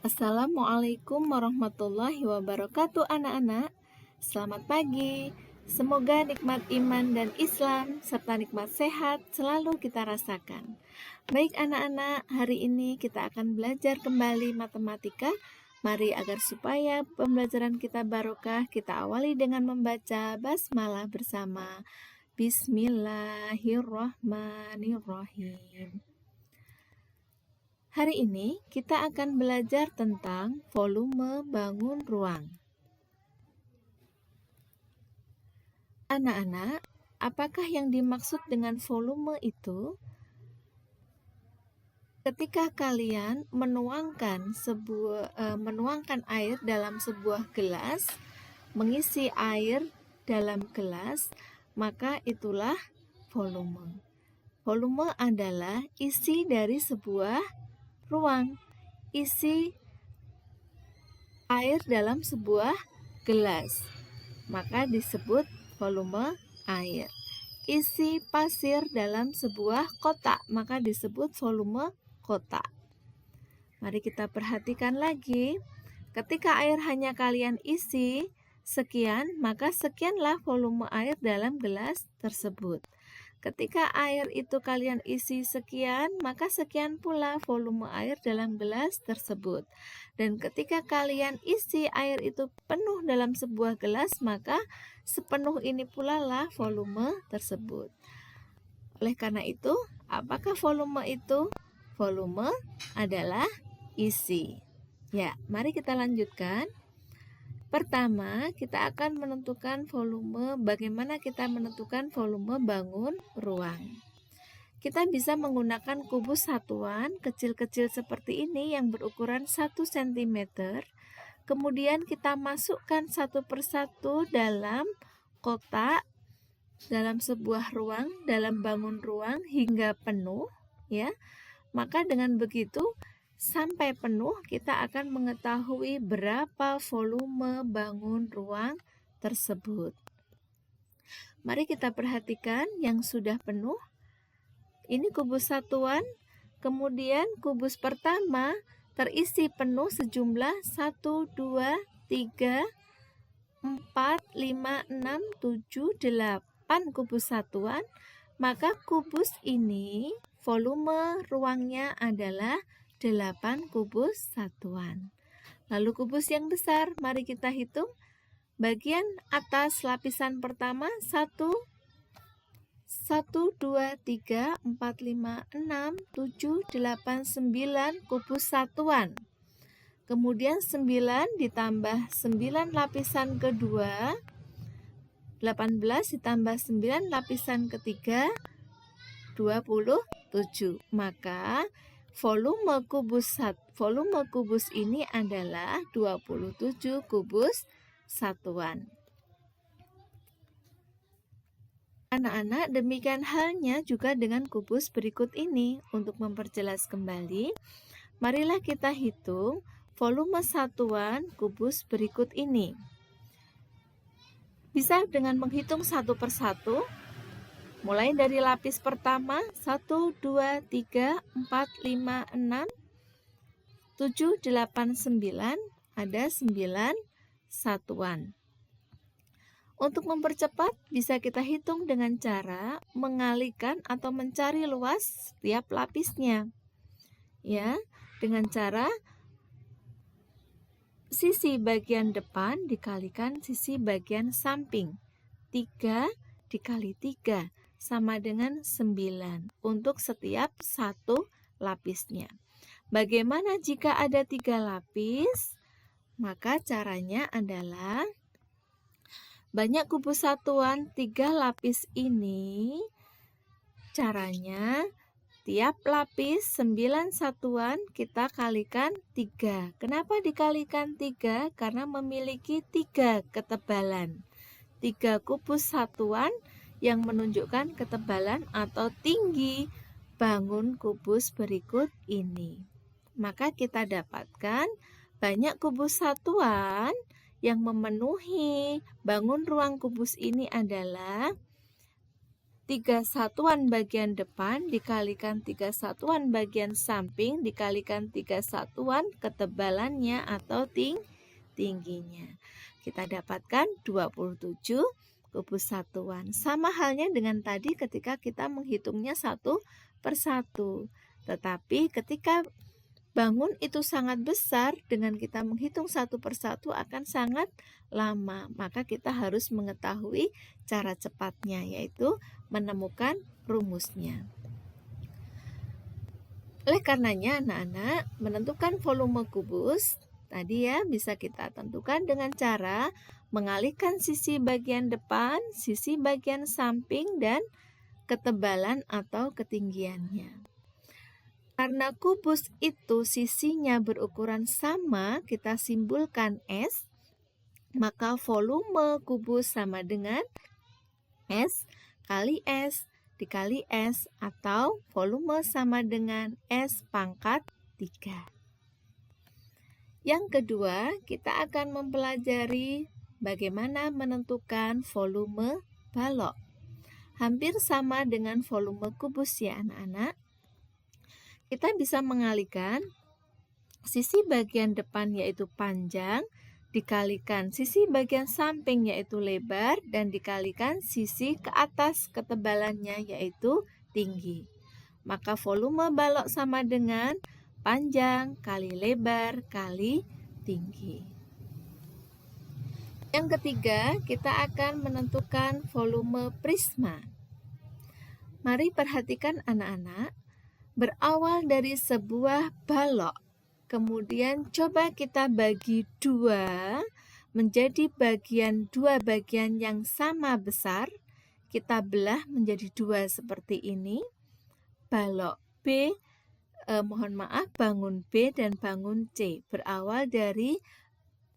Assalamualaikum warahmatullahi wabarakatuh anak-anak. Selamat pagi. Semoga nikmat iman dan Islam serta nikmat sehat selalu kita rasakan. Baik anak-anak, hari ini kita akan belajar kembali matematika. Mari agar supaya pembelajaran kita barokah, kita awali dengan membaca basmalah bersama. Bismillahirrahmanirrahim. Hari ini kita akan belajar tentang volume bangun ruang. Anak-anak, apakah yang dimaksud dengan volume itu? Ketika kalian menuangkan air dalam sebuah gelas, mengisi air dalam gelas, maka itulah volume. Volume adalah isi dari sebuah ruang, isi air dalam sebuah gelas, maka disebut volume air. Isi pasir dalam sebuah kotak, maka disebut volume kotak. Mari kita perhatikan lagi. Ketika air hanya kalian isi sekian, maka sekianlah volume air dalam gelas tersebut. Ketika air itu kalian isi sekian, maka sekian pula volume air dalam gelas tersebut. Dan ketika kalian isi air itu penuh dalam sebuah gelas, maka sepenuh ini pula lah volume tersebut. Oleh karena itu, apakah volume itu? Volume adalah isi. Ya, mari kita lanjutkan. Pertama, kita akan menentukan volume. Bagaimana kita menentukan volume bangun ruang? Kita bisa menggunakan kubus satuan kecil-kecil seperti ini yang berukuran 1 cm. Kemudian kita masukkan satu persatu dalam kotak, dalam sebuah ruang, dalam bangun ruang hingga penuh, ya. Maka dengan begitu sampai penuh, kita akan mengetahui berapa volume bangun ruang tersebut. Mari kita perhatikan yang sudah penuh. Ini kubus satuan, kemudian kubus pertama terisi penuh sejumlah 1, 2, 3, 4, 5, 6, 7, 8 kubus satuan. Maka kubus ini volume ruangnya adalah 8 kubus satuan. Lalu kubus yang besar, mari kita hitung. Bagian atas lapisan pertama 1, 2, 3, 4, 5, 6, 7, 8, 9 kubus satuan. Kemudian 9 ditambah 9 lapisan kedua, 18 ditambah 9 lapisan ketiga, 27. Maka volume kubus ini adalah 27 kubus satuan. Anak-anak, demikian halnya juga dengan kubus berikut ini. Untuk memperjelas kembali, marilah kita hitung volume satuan kubus berikut ini. Bisa dengan menghitung satu persatu. Mulai dari lapis pertama, 1, 2, 3, 4, 5, 6, 7, 8, 9, ada 9 satuan. Untuk mempercepat, bisa kita hitung dengan cara mengalihkan atau mencari luas setiap lapisnya. Ya, dengan cara sisi bagian depan dikalikan sisi bagian samping. 3 dikali 3. Sama dengan 9 untuk setiap satu lapisnya. Bagaimana jika ada 3 lapis? Maka caranya adalah banyak kubus satuan 3 lapis ini. Caranya tiap lapis 9 satuan kita kalikan 3. Kenapa dikalikan 3? Karena memiliki 3 ketebalan. 3 kubus satuan yang menunjukkan ketebalan atau tinggi bangun kubus berikut ini. Maka kita dapatkan banyak kubus satuan yang memenuhi bangun ruang kubus ini adalah 3 satuan bagian depan dikalikan 3 satuan bagian samping dikalikan 3 satuan ketebalannya atau tingginya. Kita dapatkan 27 kubus satuan. Sama halnya dengan tadi ketika kita menghitungnya satu persatu. Tetapi ketika bangun itu sangat besar, dengan kita menghitung satu persatu akan sangat lama. Maka kita harus mengetahui cara cepatnya, yaitu menemukan rumusnya. Oleh karenanya anak-anak, menentukan volume kubus tadi ya bisa kita tentukan dengan cara mengalihkan sisi bagian depan, sisi bagian samping, dan ketebalan atau ketinggiannya. Karena kubus itu sisinya berukuran sama, kita simbolkan S, maka volume kubus sama dengan S kali S dikali S, atau volume sama dengan S pangkat 3. Yang kedua, kita akan mempelajari bagaimana menentukan volume balok. Hampir sama dengan volume kubus ya anak-anak. Kita bisa mengalihkan sisi bagian depan yaitu panjang dikalikan sisi bagian samping yaitu lebar dan dikalikan sisi ke atas ketebalannya yaitu tinggi. Maka volume balok sama dengan panjang kali lebar kali tinggi. Yang ketiga, kita akan menentukan volume prisma. Mari perhatikan anak-anak. Berawal dari sebuah balok, kemudian coba kita bagi dua menjadi dua bagian yang sama besar. Kita belah menjadi dua seperti ini. Balok B, bangun B dan bangun C berawal dari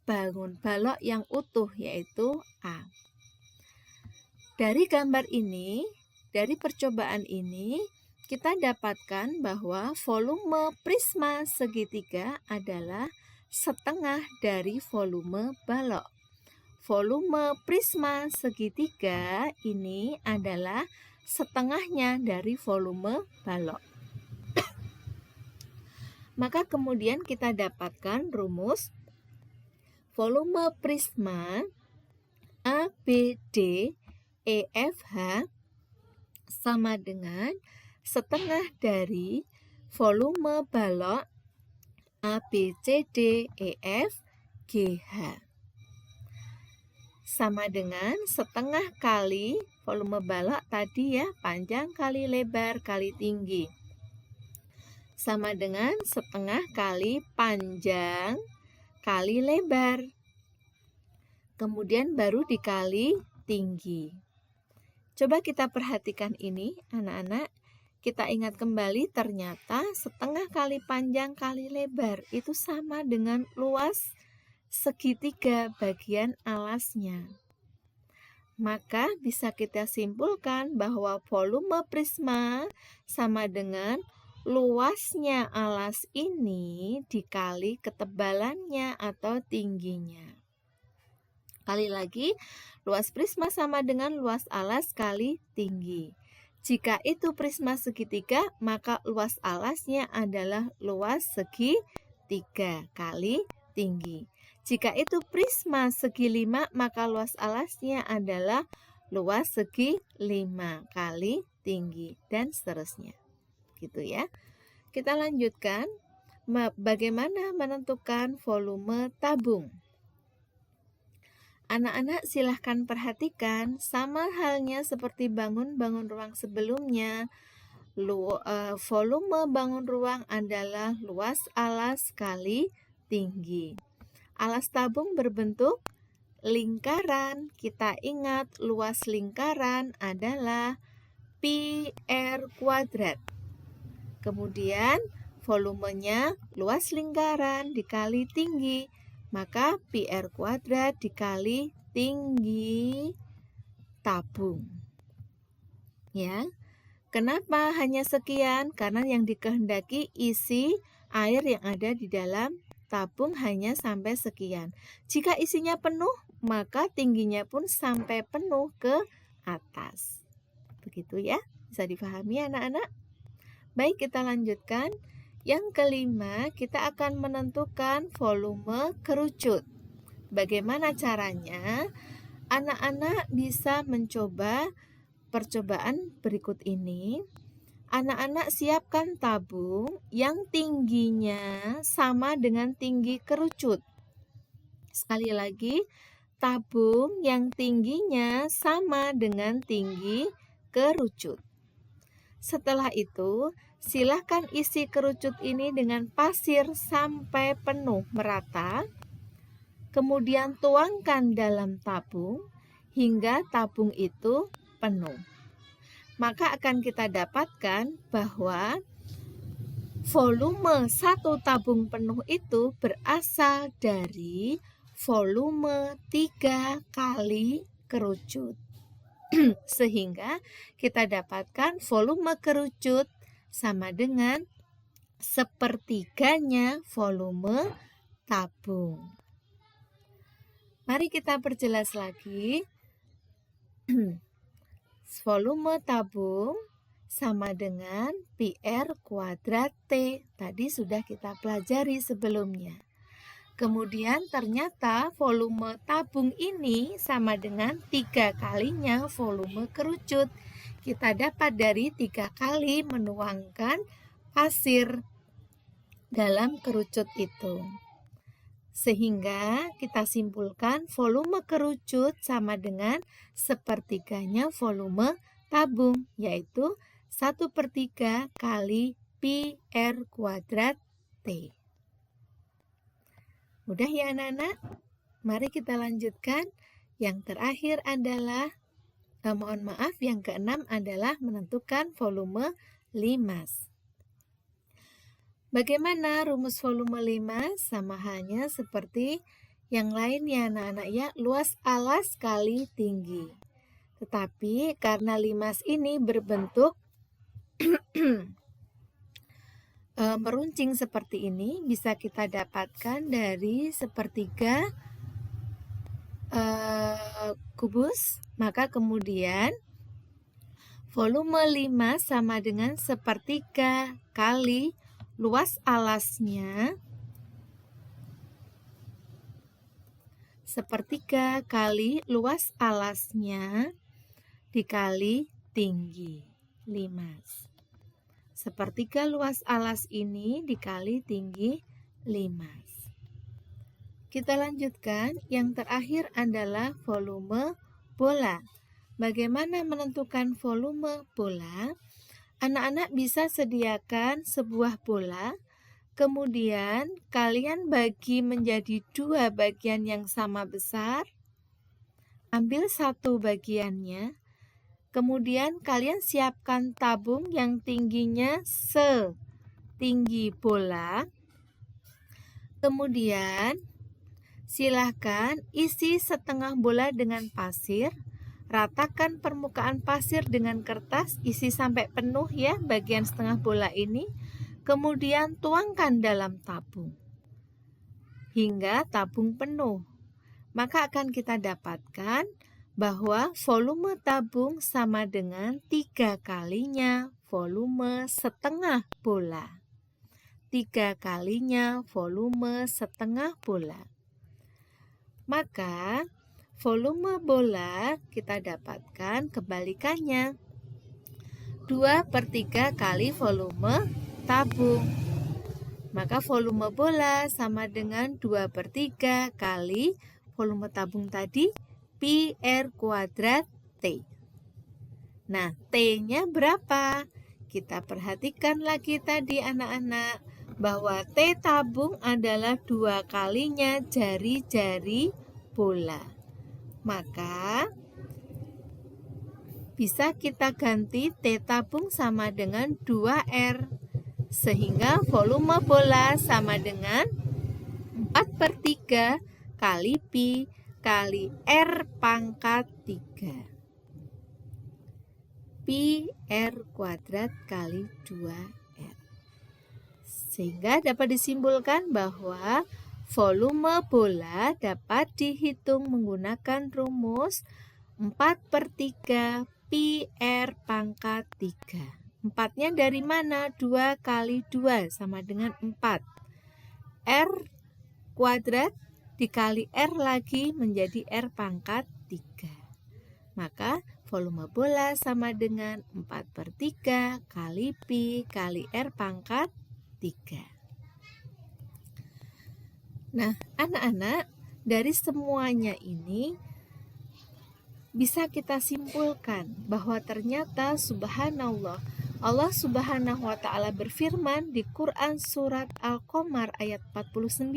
balok yang utuh yaitu A. Dari gambar ini, dari percobaan ini, kita dapatkan bahwa volume prisma segitiga adalah setengah dari volume balok. Volume prisma segitiga ini adalah setengahnya dari volume balok. Maka kemudian kita dapatkan rumus volume prisma ABD EFH sama dengan setengah dari volume balok ABCD EF GH sama dengan setengah kali volume balok tadi ya, panjang kali lebar kali tinggi, sama dengan setengah kali panjang kali lebar, kemudian baru dikali tinggi. Coba kita perhatikan ini anak-anak. Kita ingat kembali ternyata setengah kali panjang kali lebar itu sama dengan luas segitiga bagian alasnya. Maka bisa kita simpulkan bahwa volume prisma sama dengan luasnya alas ini dikali ketebalannya atau tingginya. Kali lagi, luas prisma sama dengan luas alas kali tinggi. Jika itu prisma segitiga, maka luas alasnya adalah luas segitiga kali tinggi. Jika itu prisma segi 5, maka luas alasnya adalah luas segi 5 kali tinggi, dan seterusnya. Gitu ya. Kita lanjutkan, bagaimana menentukan volume tabung. Anak-anak silahkan perhatikan, sama halnya seperti bangun ruang sebelumnya, volume bangun ruang adalah luas alas kali tinggi. Alas tabung berbentuk lingkaran. Kita ingat luas lingkaran adalah pi R kuadrat. Kemudian volumenya luas lingkaran dikali tinggi. Maka pi R kuadrat dikali tinggi tabung. Ya. Kenapa hanya sekian? Karena yang dikehendaki isi air yang ada di dalam tabung hanya sampai sekian. Jika isinya penuh, maka tingginya pun sampai penuh ke atas. Begitu ya, bisa dipahami anak-anak? Baik, kita lanjutkan. Yang kelima, kita akan menentukan volume kerucut. Bagaimana caranya? Anak-anak bisa mencoba percobaan berikut ini. Anak-anak siapkan tabung yang tingginya sama dengan tinggi kerucut. Sekali lagi, tabung yang tingginya sama dengan tinggi kerucut. Setelah itu, silakan isi kerucut ini dengan pasir sampai penuh merata. Kemudian tuangkan dalam tabung hingga tabung itu penuh. Maka akan kita dapatkan bahwa volume satu tabung penuh itu berasal dari volume 3 kali kerucut. Sehingga kita dapatkan volume kerucut sama dengan sepertiganya volume tabung. Mari kita perjelas lagi. Volume tabung sama dengan PR kuadrat T. Tadi sudah kita pelajari sebelumnya. Kemudian ternyata volume tabung ini sama dengan 3 kalinya volume kerucut. Kita dapat dari 3 kali menuangkan pasir dalam kerucut itu. Sehingga kita simpulkan volume kerucut sama dengan sepertiganya volume tabung, yaitu 1/3 kali pi R kuadrat T. Mudah ya anak-anak? Mari kita lanjutkan. Yang terakhir adalah, yang keenam adalah menentukan volume limas. Bagaimana rumus volume limas? Sama halnya seperti yang lain ya anak-anak ya, luas alas kali tinggi. Tetapi karena limas ini berbentuk meruncing seperti ini, bisa kita dapatkan dari sepertiga kubus. Maka kemudian volume limas sama dengan sepertiga kali luas alasnya, sepertiga kali luas alasnya dikali tinggi limas. Sepertiga luas alas ini dikali tinggi limas. Kita lanjutkan. Yang terakhir adalah volume bola. Bagaimana menentukan volume bola? Anak-anak bisa sediakan sebuah bola, kemudian kalian bagi menjadi 2 bagian yang sama besar. Ambil 1 bagiannya, kemudian kalian siapkan tabung yang tingginya setinggi bola. Kemudian silahkan isi setengah bola dengan pasir. Ratakan permukaan pasir dengan kertas, isi sampai penuh ya bagian setengah bola ini. Kemudian tuangkan dalam tabung hingga tabung penuh. Maka akan kita dapatkan bahwa volume tabung sama dengan 3 kalinya volume setengah bola. 3 kalinya volume setengah bola. Maka volume bola kita dapatkan kebalikannya, 2/3 kali volume tabung. Maka volume bola sama dengan 2/3 kali volume tabung tadi, pi R kuadrat T. Nah, T-nya berapa? Kita perhatikan lagi tadi anak-anak, bahwa T tabung adalah 2 kalinya jari-jari bola. Maka bisa kita ganti T tabung sama dengan 2R. Sehingga volume bola sama dengan 4/3 kali pi kali R pangkat 3. Pi R kuadrat kali 2R. Sehingga dapat disimpulkan bahwa volume bola dapat dihitung menggunakan rumus 4/3 Pi R pangkat 3. 4-nya dari mana? 2 kali 2 sama dengan 4. R kuadrat dikali R lagi menjadi R pangkat 3. Maka volume bola sama dengan 4/3 kali Pi kali R pangkat 3. Nah, anak-anak, dari semuanya ini bisa kita simpulkan bahwa ternyata subhanallah, Allah Subhanahu wa Ta'ala berfirman di Quran surat Al-Qamar ayat 49,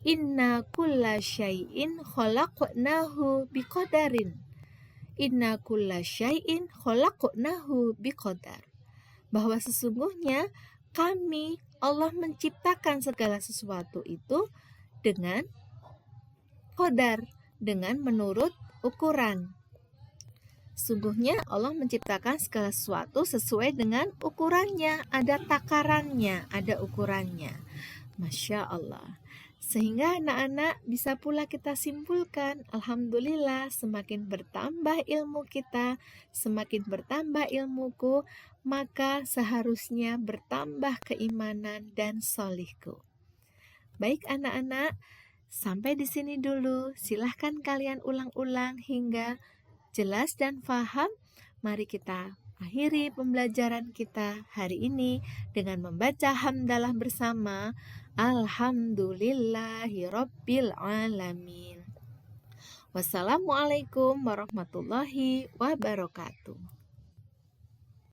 Inna kulla syai'in khalaqnahu biqadarin. Inna kulla syai'in khalaqnahu biqadar. Bahwa sesungguhnya kami, Allah, menciptakan segala sesuatu itu dengan qadar, dengan menurut ukuran. Sungguhnya Allah menciptakan segala sesuatu sesuai dengan ukurannya, ada takarannya, ada ukurannya. Masya Allah. Sehingga anak-anak bisa pula kita simpulkan, alhamdulillah semakin bertambah ilmu kita, semakin bertambah ilmuku, maka seharusnya bertambah keimanan dan solihku. Baik anak-anak, sampai di sini dulu. Silahkan kalian ulang-ulang hingga jelas dan paham. Mari kita akhiri pembelajaran kita hari ini dengan membaca hamdalah bersama. Alhamdulillahirabbil alamin. Wassalamualaikum warahmatullahi wabarakatuh.